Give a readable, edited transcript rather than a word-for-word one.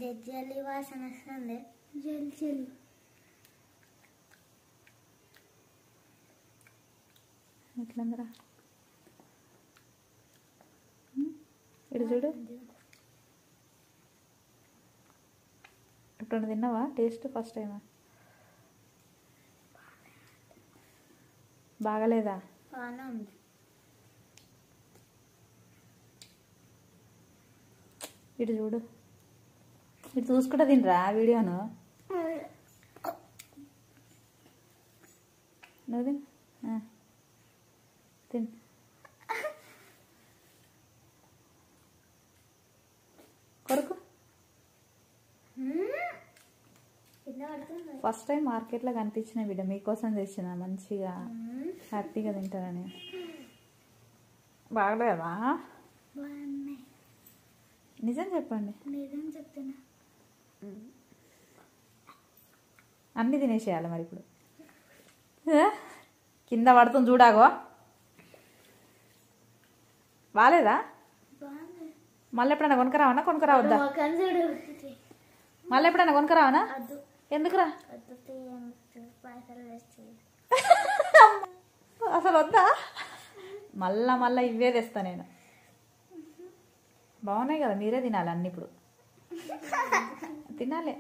జల్లి వాసన వస్తుంది. జల్లి ఎట్లందరా ఇటు చూడు. ఎప్పుడు తిన్నావా? టేస్ట్ ఫస్ట్ టైమా? బాగలేదా? ఇటు చూడు. ఇటు చూసుకుంటా తినరా వీడియోను. నువ్వు తిన్. కొరకు ఫస్ట్ టైం మార్కెట్లో కనిపించిన వీడియో మీకోసం తెచ్చిన. మంచిగా హ్యాపీగా తింటారని. బాగలేదా? నిజం చెప్పండి. నిజం చెప్తున్నా. అన్నీ తినేసేయాలి మరి ఇప్పుడు. కింద పడుతుంది చూడాగో. బాగాలేదా? మళ్ళీ ఎప్పుడైనా కొనుక్కరావనా? కొనుక్కరావద్దా? మళ్ళీ ఎప్పుడైనా కొనుక్కరావనా? ఎందుకురా? అసలు వద్దా? మళ్ళా ఇవే తెస్తా నేను. బాగున్నాయి కదా, మీరే తినాలి అన్ని ఇప్పుడు. తినాలి.